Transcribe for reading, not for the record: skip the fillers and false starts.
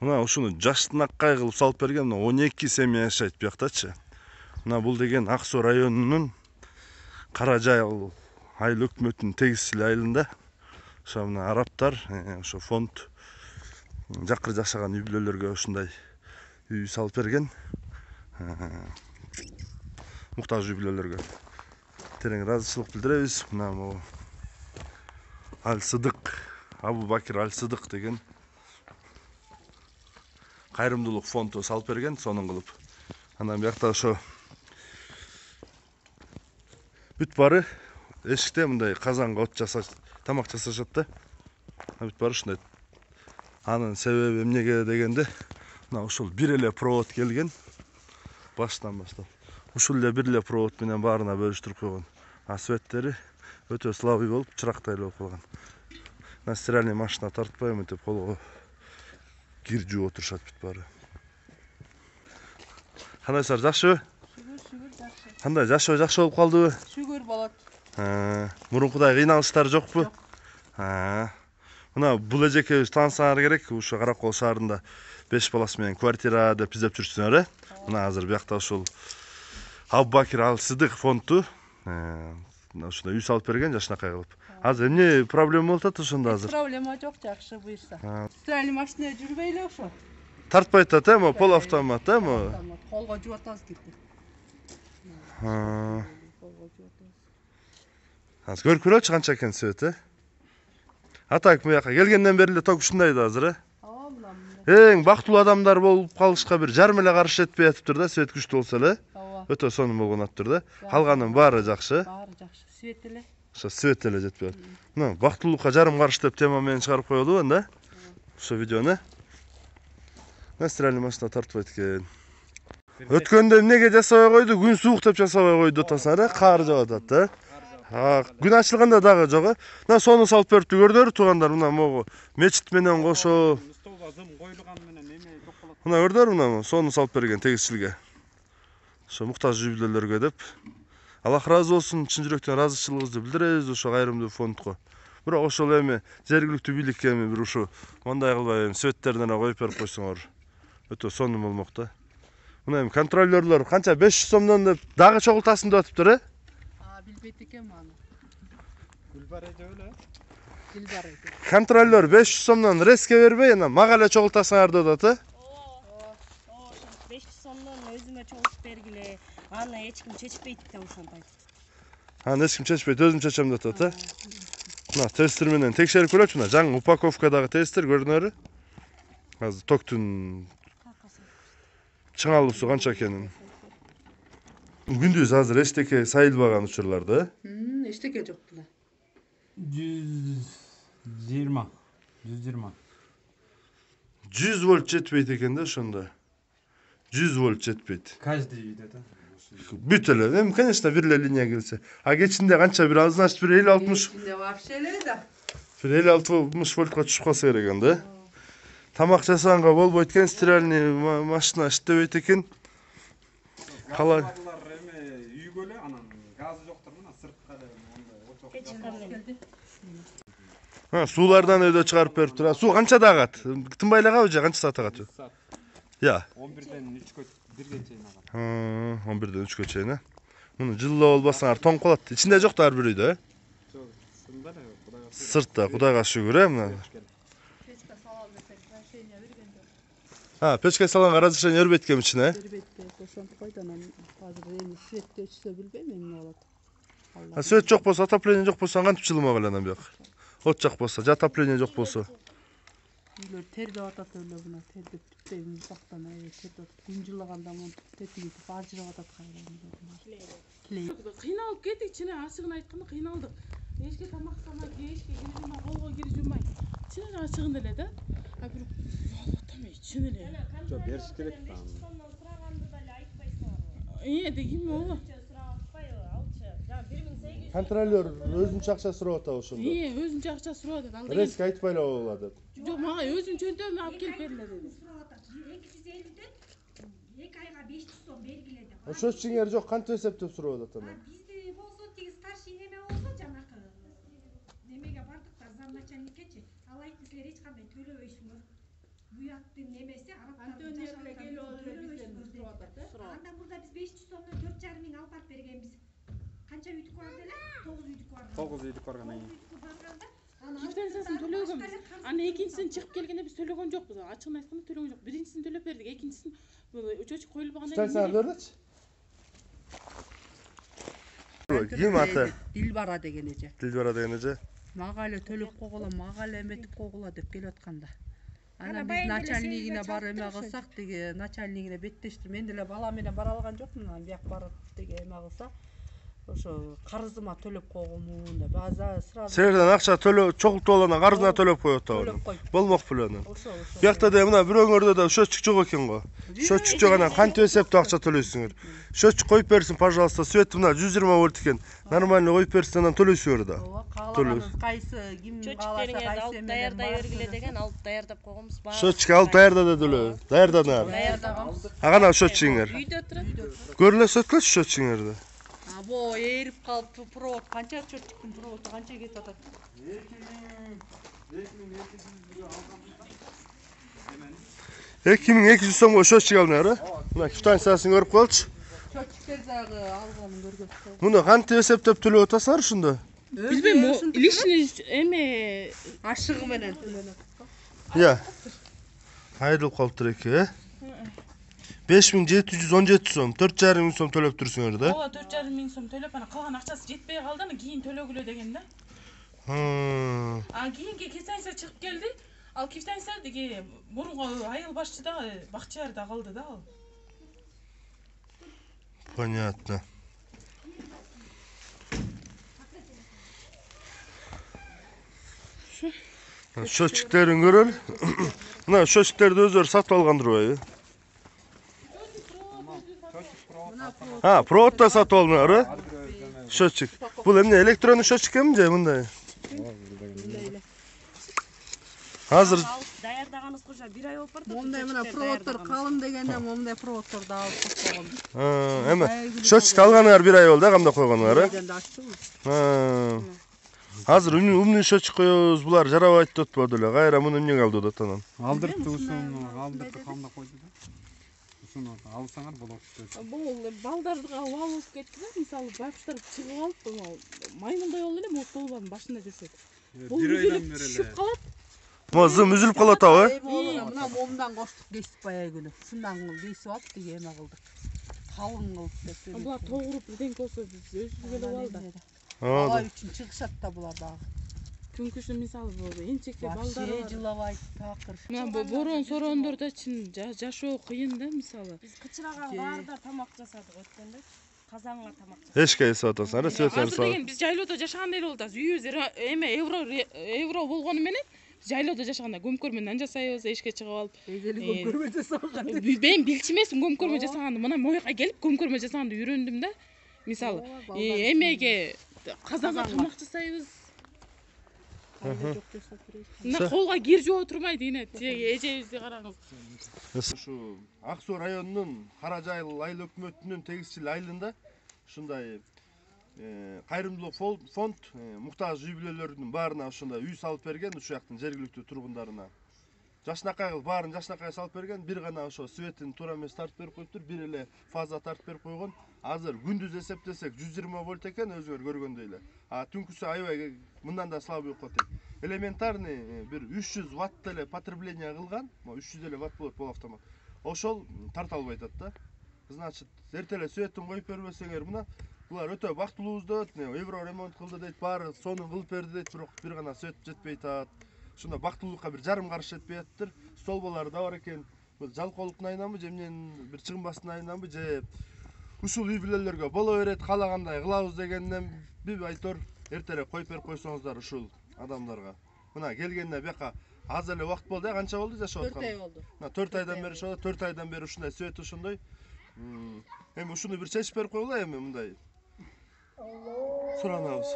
Мына ушуну жаштынаккай кылып салып берген. 12 семья жашайт буяктачы. Мына бул деген Ак Суу районунун Каражай айыл өкмөтүнүн тегисчил айылында. Ошо мына арабтар ошо фонд жакыр жашаган үй бүлөлөргө ушундай үй салып берген. Муктаж үй бүлөлөргө терең ыраазычылык билдиребиз. Мына могу Аль-Сыдык, Абу Бакир Аль-Сыдык деген кайрымдуулук фонду салып берген, сонун кылып. Анан биякта ошо бүт бары эшикте мындай казанга от жасаш, тамак жасашат да. Бүт бары ушундай. Анын себеби эмнеге дегенде, мына ушул бир эле провод келген. Баштан баштап. Ушул эле бир эле провод менен баарына бөлүштүрүп койгон. А светтери өтө слабый болуп, чырактай эле болуп калган. Мына стиральный машина тартпай мынтип колго кир жууп отурушат бүт бары. Кандайсыздар, жакшыбы? Шүгүр, жакшы. Кандай, жашоо жакшы болуп калдыбы? Шүгүр болот. Мурункудай кыйналыштар жокпу? Мына бул эжекебиз таанысаңар керек. Ушу Каракол шаарында 5 баласы менен квартира деп издеп жүрсүңөр, э? Мына азыр биякта ушул Абу Бакир Аль-Сыдык фонду ушундай үй салып берген жашынакай кылып. Азыр эмне проблема болуп атат ошондо азыр? Проблема жок, жакшы буйрса. Стиральный машина жүрбөй эле ошо. Тартпайт атат, эми пол автомат, эми. Колго жууп атабыз кетти. Азыр көрүп көрөчү канча экен свет, э? Атак буяка келгенден бери эле ток ушундай да азыр, э? Эң бактылуу адамдар болуп калышка бир жарым эле каршы этпей атыптыр да, свет күчтүү болсо эле. Өтө сонун болгон атыптыр да. Калганын баары жакшы. Баары жакшы, свет эле. Ошо свет эле жетпей атат. Мына бактылуулукка жарым каршы деп тема менен чыгарып коелу анда. Ошо видеону. Мына стиральный машина тартпайт экен. Өткөндө эмнеге жасабай койду? Күн суук деп жасабай койду атасыңар, э? Кар жаап атат, э? Күн ачылганда дагы жок, э? Мына сону салып бериптир, көрдүңөрбү туугандар? Мына могу мечит менен кошо. Мына көрдүңөрбү, мына сону салып берген тегисчилге. Ошо муктаж үй бүлөлөргө деп. Аллах ыраазы болсун, чын жүрөктөн ыраазычылыгыбызды билдиребиз ошо кайрымдуу фондко. Бирок ошол эми жергиликтүү бийликке эми бир ушу мондай кылбай эми светтерин эле коюп берип койсоңор өтө сонун болмок да. Мына эми контролёрлор канча 500 сомдон деп дагы чогултасын деп атыптыр, э? Билбейт экенмин аны. Гүлбар эже эле. Гүлбар эже. Контролёр 500 сомдон резке бербей, анан мага эле чогултасыңар деп атат, э? 500 сомдон өзүмө чогултуп бергиле. Аны эч ким чечпейт деп ошентип айтат. Аны эч ким чечпейт, өзүм чечем деп атат, э? Мына тестер менен текшерип көрөчү, мына жаңы упаковкадагы тестер көрдүңөрбү? Азыр токтун чыңалуусу канча экенин. Күндүз азыр эчтеке сайылбаган учурларда, э? Эчтеке жок деле. 120. 100 вольт жетпейт экен да ошондо. 100 вольт жетпейт. Каждый үйдө да. Бүт эле. Эми, конечно, бир эле линия келсе. А кечинде канча бир аз, значит, бир 50-60. Кечинде вообще эле да. Бир 50-60 вольтка түшүп калса керек экен да. Тамак жасаганга болбойт экен, стиральный машина иштебейт экен. Калай? Үйгө эле анан газы жоктур мына сыртка эле мондай очок. Суулардан өйдө чыгарып бериптир. Суу канчада агат? Тынбай эле агабы же канча саат агат? Я. 11ден 3кө 1ге чейин агат. 11ден 3кө чейин, э? Муну жылоо болбасаңар тоң калат. Ичинде жок да ар бир үйдө, э? Жок, сыртта эле, Кудайга шүгүр. Сыртта, Кудайга шүгүр, э, мына. Печка салам десек, разрешение берген жок. Печке салганга разрешение бербейт экен ичине, э? Бербейт деп ошентип койду, анан азыр эми светте өчсө билбейм эмне болот. Свет жок болсо, отопление жок болсо кантип жылымак эле анан бияк? От жак болсо, же отопление жок болсо. Үйлөр тердеп атат эле мына, тердеп түптейм бактан тердеп атат. Күн жылаганда монтип тетигип ажырап атат кайра. Кыйналып кеттик, чынын ачыгын айтканда кыйналдык. Эшикке тамак самай, эшикке кире жумай, колго кире жумай. Чынын ачыгын эле да. А бирок алып атамай, чын эле. Жок, бериш керек да. Сомдон сураганды деле айтпайсыңарбы? Деги болду. Контролёр өзүнчө акча сурап атабы ошондо? Өзүнчө акча сурап атат. Алды. Резко айтпай эле болот деп. Жок, мага өзүм чөнтөгүмө алып келип бергиле деди. 250ден 2 айга 500 сом бергиле деп. Ошо чиңер жок, кантип эсептеп сурап атат аны? Бизде болсо тиги старший неме болсо жанакы немеге бардык да замначальниккечи. Ал айтты, силер эч кандай төлөбөйсүңөр. Буяктын немеси Антон Ерle geliyor Анда мурда биз 500 сомдон 4,5 миң алып барып бергенбиз. Канча үйдүк бар деле? 9 үйдүк бар. 9 үйдүк баргандан кийин. Барганда Квитанциясын төлөгөнбүз. Аны экинчисин чыгып келгенде биз төлөгөн жокпуз. Ачыгын айтканда төлөгөн жок. Биринчисин төлөп бердик, экинчисин чөчүк коюлбагандан Станцияны бердичи? Ким аты? Дилбара деген эже. Дилбара деген эже. Мага эле төлөп койгула, мага эле эметип койгула деп келип атканда. Анан Ана биз байын деле начальнигине сегизге барып эме чалып кылсак, деги начальнигине беттештир. Мен деле бала менен бара алган жокмун. Анан бияк барып деги эме кылса, ошо карызыма төлөп койгомун деп. Сразу Силерден акча төлөө чогултуп алгандан карызына төлөп коюп төлөп атабы. коюп. Болмок белән. Ошо. Биякта да мына бирөөңөрдө да счетчик жок экен го. Счетчик жок анан кантип эсептеп акча төлөйсүңөр? Счетчик коюп берсин, пожалуйста. Свет мына 120 вольт экен. Нормально коюп берсин, анан төлөйсүңөр да. Ооба, каалаганыңыз кайсы, ким кааласа Чөчүктериңерди кайсы алып даярдай бергиле деген, алып даярдап койгонбуз. Счетчик алып даярда дедиле. Даярданар. даярдаганбыз. Агана счетчигиңер. Үйдө турат. Көрүлө сөткүлөчү счетчигиңерди. Або эрип калып провод канча чөчүктүн проводу канча кетип атат? 2200 сомго счетчик алдыңар, мына квитанциясын көрүп коелучу. Чөчүктөр дагы алганын көргөзсө. Муну кантип эсептеп төлөп атасыңар ушундо? билбейм, личный эме Ашыгы менен төлөнөт. Я. Айрылып калыптыр эки, 5717 сом, 4,5 миң сом төлөп турсуңар да. ооба 4,5 миң сом төлөп, анан калган акчасы жетпей калды, анан кийин төлөгүлө деген да. Кийинки квитанция чыгып келди. Ал квитанция деги мурунку айыл башчы да Бакчыярда калды да ал. Понятно. Счетчиктерин көрөлү. Мына счетчиктерди өздөрү сатып алгандырбайбы? Провод да сатып алдыңар, счетчик. Бул эмне электрондук счетчик эмне же мындай? Азыр Даярдаганыбызга уже 1 ай болуп барат. Мондай мына проводдор калың дегенде мондай проводдорду алып койгон. эме счетчик алганыңар 1 ай болду, кандай койгонуңар, Дегенде аччыбыз. Азыр умный счетчик коебуз, булар жарабайт деп атпады эле. Кайра муну эмнеге алды деп анан? Алдыртты ушуну, алдыртты кандай койду да. Ушуну алсаңар болот деп. Бул балдарга убал болуп кетти да, мисалы байкуштар чыгып алып, маймундай болду эле, могут болбадым башында жүрсөк. Бул 1 айдан үзүлүп бери түшүп эле. калат. Мозум үзүлүп калат абы. Мына момдан коштук кесип баягы күнү. Ушундан кесип алып деги эме кылдык. Калың кылып деп. Булар тогуруп бирден болсо биз өзүбүз эле алды. Бала үчүн чыгышат да булар дагы. Чүнкү мисалы бул энчекте балдар Вообще бар. жылабайт такыр. Мына борон сорондордо чын жашоо кыйын да мисалы. Биз кычыраган баарда тамак жасадык өткөндө. Казанга тамак жасадык. Эшке эсип атасыңар, светер Азыр деген биз жайлоодо жашагандай эле болуп атабыз. Үйүбүз эме евро болгону менен жайлоодо жашаганда көмкөр менен жасайбыз, эшикке чыгып алып. Эжели көрмө жасаган. Мен билчү эмесмин көмкөрмө жасаганды. Мына моюка келип көмкөрмө жасаганды үйрөндүм да. Мисалы, эмеге казанга тамак жасайбыз. Мына колго кир жоо турмай дегене, тиги эжебизди караңыз. Ушу Ак Суу районунун Каражайыл айыл өкмөтүнүн тегисчил айылында ушундай кайрымдуулук фонд муктаж үй бүлөлөрдүн баарына ушундай үй салып берген, ушул жактын жергиликтүү тургундарына. Жашнакай кылып баарын жашнакай салып берген, бир гана ошо светин туура эмес тартып берип коюптур, бир эле фаза тартып берип койгон. Азыр күндүз эсептесек 120 вольт экен, өзүңөр көргөндөй эле. Түнкүсү аябай мындан да слабый болуп калат. Элементарный бир 300 ватт эле потребление кылган, 300 эле ватт болот бул автомат. Ошол тарта албай атат да. Значит, эртеле светин коюп бербесеңер, мына булар өтө бактылуубуз дейт, евро ремонт кылды дейт, баары сонун кылып берди дейт, бирок бир гана свет жетпей атат. Ушунда бактылуулукка бир жарым карыш жетпей атыптыр. Столбалары да бар экен. Жалкоолуктун айынан же эмненин бир чыгынбастын айынан же ушул үй бүлөлөргө боло берет, каалагандай кылабыз дегенден бир айтор эртерээк коюп берип койсоңуздар ушул адамдарга. Мына келгенде бияка аз эле убакыт болду, канча болду жашап аткан? 4 ай болду. Мына 4 айдан бери жашап, 4 айдан бери ушундай свет ушундай. Эми ушуну бир чечип берип койгула эми мындай. Суранабыз.